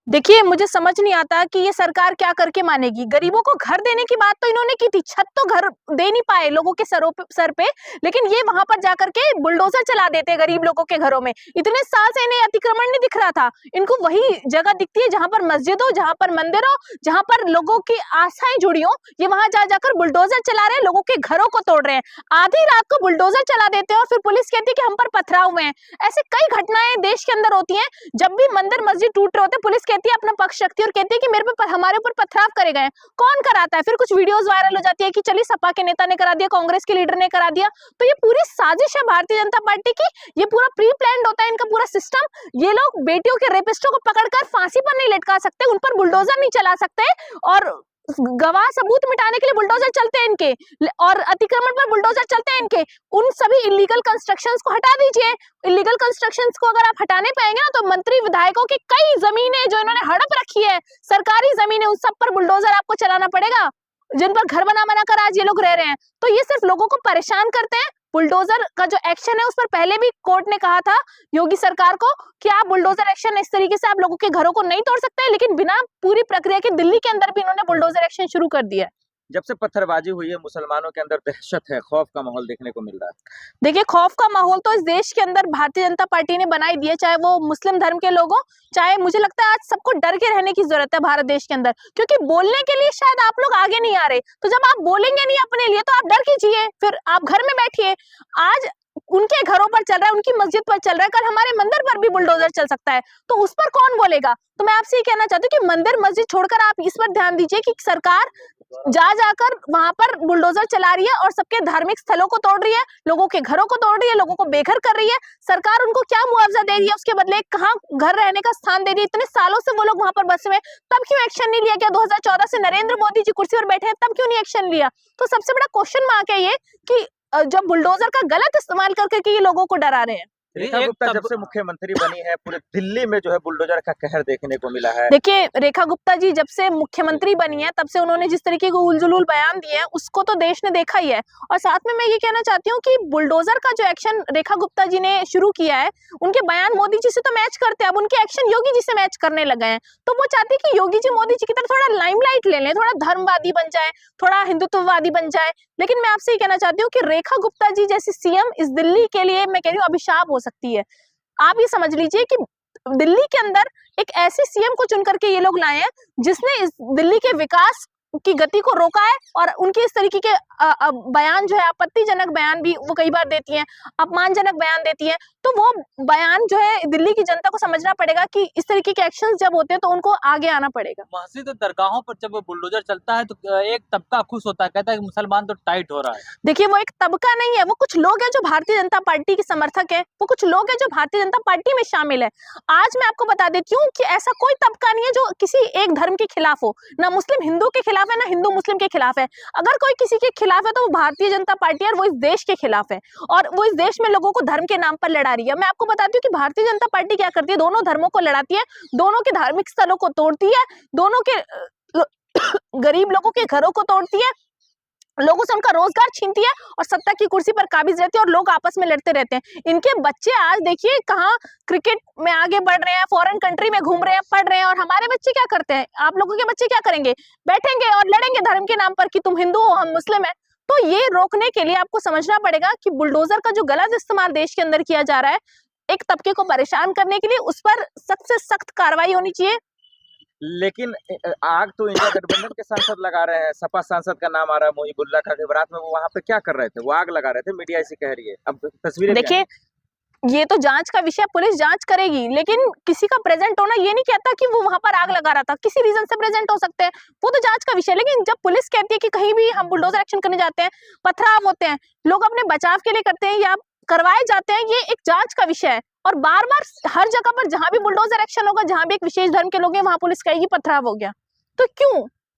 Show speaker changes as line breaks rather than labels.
देखिए, मुझे समझ नहीं आता कि ये सरकार क्या करके मानेगी। गरीबों को घर देने की बात तो इन्होंने की थी, छत तो घर दे नहीं पाए लोगों के सर पे, लेकिन ये वहां पर जाकर के बुलडोजर चला देते हैं गरीब लोगों के घरों में। इतने साल से इन्हें अतिक्रमण नहीं दिख रहा था, इनको वही जगह दिखती है जहां पर मस्जिद हो, जहां पर मंदिर हो, जहां पर लोगों की आशाएं जुड़ी हो। ये वहां जा जाकर बुलडोजर चला रहे हैं, लोगों के घरों को तोड़ रहे हैं। आधी रात को बुलडोजर चला देते हैं और फिर पुलिस कहती है कि हम पर पथराव हुए हैं। ऐसे कई घटनाएं देश के अंदर होती हैं। जब भी मंदिर मस्जिद टूट रहे होते हैं, पुलिस कहती है अपना पक्ष रखती है और कहती है कि मेरे पे हमारे ऊपर पथराव करे गए। कौन कराता है? फिर कुछ वीडियोस वायरल हो जाती है कि चलिए सपा के नेता ने करा दिया, कांग्रेस के लीडर ने करा दिया। तो ये पूरी साजिश है भारतीय जनता पार्टी की। ये पूरा प्री प्लान्ड होता है इनका पूरा सिस्टम। ये लोग बेटियों के रेपिस्टों को पकड़कर फांसी पर नहीं लटका सकते, उन पर बुलडोजर नहीं चला सकते, और गवाह सबूत मिटाने के लिए बुलडोजर चलते हैं इनके, और अतिक्रमण पर बुलडोजर चलते हैं इनके। उन सभी इलीगल कंस्ट्रक्शंस को हटा दीजिए। इलीगल कंस्ट्रक्शंस को अगर आप हटाने पाएंगे ना, तो मंत्री विधायकों की कई जमीनें जो इन्होंने हड़प रखी है, सरकारी जमीनें, उन सब पर बुलडोजर आपको चलाना पड़ेगा, जिन पर घर बना कर आज ये लोग रह रहे हैं। तो ये सिर्फ लोगों को परेशान करते हैं। बुलडोजर का जो एक्शन है, उस पर पहले भी कोर्ट ने कहा था योगी सरकार को कि आप बुलडोजर एक्शन इस तरीके से आप लोगों के घरों को नहीं तोड़ सकते, लेकिन बिना पूरी प्रक्रिया के दिल्ली के अंदर भी इन्होंने बुलडोजर एक्शन शुरू कर दिया है।
जब से पत्थरबाजी हुई है, मुसलमानों के अंदर दहशत है, खौफ का माहौल देखने को मिल रहा है।
देखिए, खौफ का माहौल तो इस देश के अंदर भारतीय जनता पार्टी ने बनाई दिया, चाहे वो मुस्लिम धर्म के लोग हो, चाहे, मुझे लगता है आज सबको डर के रहने की जरूरत है भारत देश के अंदर, क्योंकि बोलने के लिए शायद आप लोग आगे नहीं आ रहे। तो जब आप बोलेंगे नहीं अपने लिए, तो आप डर कीजिए, फिर आप घर में बैठिए। आज उनके घरों पर चल रहा है, उनकी मस्जिद पर चल रहा है, कल हमारे मंदिर पर भी बुलडोजर चल सकता है, तो उस पर कौन बोलेगा? तो मैं आपसे ये कहना चाहती हूँ कि मंदिर मस्जिद छोड़कर आप इस पर ध्यान दीजिए कि सरकार जा जाकर वहां पर बुलडोजर चला रही है और सबके धार्मिक स्थलों को तोड़ रही है, लोगों के घरों को तोड़ रही है, लोगों को बेघर कर रही है। सरकार उनको क्या मुआवजा दे रही है, उसके बदले कहाँ घर रहने का स्थान दे रही है? इतने सालों से वो लोग वहां पर बसे हुए, तब क्यों एक्शन नहीं लिया गया? 2014 से नरेंद्र मोदी जी कुर्सी पर बैठे हैं, तब क्यों नहीं एक्शन लिया? तो सबसे बड़ा क्वेश्चन मार्क है ये कि जब बुलडोजर का गलत इस्तेमाल करके ये लोगों को डरा रहे हैं।
रेखा गुप्ता जब से मुख्यमंत्री बनी है, पूरे दिल्ली में जो है बुलडोजर का कहर देखने को मिला है।
देखिए, रेखा गुप्ता जी जब से मुख्यमंत्री बनी है, तब से उन्होंने जिस तरीके के उलझुल बयान दिए हैं, उसको तो देश ने देखा ही है। और साथ में मैं ये कहना चाहती हूँ कि बुलडोजर का जो एक्शन रेखा गुप्ता जी ने शुरू किया है, उनके बयान मोदी जी से तो मैच करते हैं, अब उनके एक्शन योगी जी से मैच करने लगे हैं। तो वो चाहती है कि योगी जी मोदी जी की तरह थोड़ा लाइमलाइट ले लें, थोड़ा धर्मवादी बन जाए, थोड़ा हिंदुत्ववादी बन जाए। लेकिन मैं आपसे ये कहना चाहती हूँ कि रेखा गुप्ता जी जैसी सीएम इस दिल्ली के लिए, मैं कह रही हूँ, अभिशाप हो सकती है। आप ये समझ लीजिए कि दिल्ली के अंदर एक ऐसे सीएम को चुन करके ये लोग लाए हैं जिसने इस दिल्ली के विकास की गति को रोका है, और उनके इस तरीके के बयान जो है, आपत्तिजनक बयान भी वो कई बार देती हैं, अपमानजनक बयान देती हैं। तो वो बयान जो है, दिल्ली की जनता को समझना पड़ेगा कि इस तरीके के एक्शंस जब होते हैं तो उनको आगे आना पड़ेगा।
मस्जिद और दरगाहों पर जब बुलडोजर चलता है तो एक तबका खुश होता है, कहता है कि मुसलमान तो टाइट हो रहा है।
देखिए, वो एक तबका नहीं है, वो कुछ लोग हैं जो भारतीय जनता पार्टी के समर्थक है, वो कुछ लोग हैं जो भारतीय जनता पार्टी में शामिल है। आज मैं आपको बता देती हूँ कि ऐसा कोई तबका नहीं है जो किसी एक धर्म के खिलाफ हो, ना मुस्लिम हिंदू के खिलाफ है, ना हिंदू मुस्लिम के खिलाफ है। अगर कोई किसी के खिलाफ है तो वो भारतीय जनता पार्टी है, और वो इस देश के खिलाफ है, और वो इस देश में लोगों को धर्म के नाम पर लड़ा रही है। मैं आपको बताती हूँ कि भारतीय जनता पार्टी क्या करती है, दोनों धर्मों को लड़ाती है, दोनों के धार्मिक स्थलों को तोड़ती है, दोनों के गरीब लोगों के घरों को तोड़ती है, लोगों से उनका रोजगार छीनती है, और सत्ता की कुर्सी पर काबिज रहती है, और लोग आपस में लड़ते रहते हैं। इनके बच्चे आज देखिए कहाँ क्रिकेट में आगे बढ़ रहे हैं, फॉरेन कंट्री में घूम रहे हैं, पढ़ रहे हैं, और हमारे बच्चे क्या करते हैं? आप लोगों के बच्चे क्या करेंगे? बैठेंगे और लड़ेंगे धर्म के नाम पर कि तुम हिंदू हो, हम मुस्लिम है। तो ये रोकने के लिए आपको समझना पड़ेगा कि बुलडोजर का जो गलत इस्तेमाल देश के अंदर किया जा रहा है, एक तबके को परेशान करने के लिए, उस पर सख्त से सख्त कार्रवाई होनी चाहिए।
लेकिन आग तो इंडिया गठबंधन के सांसद लगा रहे हैं। सपा सांसद का नाम आ रहा है मुहिबुल्लाह का, बारात में वो वहां पे क्या कर रहे थे? वो आग लगा रहे थे, मीडिया इसी कह रही है। अब तस्वीरें
देखिए, ये तो जांच का विषय, पुलिस जांच करेगी, लेकिन किसी का प्रेजेंट होना ये नहीं कहता कि वो वहां पर आग लगा रहा था। किसी रीजन से प्रेजेंट हो सकते हैं, वो तो जांच का विषय। लेकिन जब पुलिस कहती है कि कहीं भी हम बुलडोजर एक्शन करने जाते हैं, पथराव होते हैं, लोग अपने बचाव के लिए करते हैं या करवाए जाते हैं, ये एक जांच का विषय है। और बार बार हर जगह पर जहां भी बुलडोजर एक्शन होगा, जहां भी एक विशेष धर्म के लोग हैं, वहां पुलिस कहेगी पथराव हो गया। तो क्यों?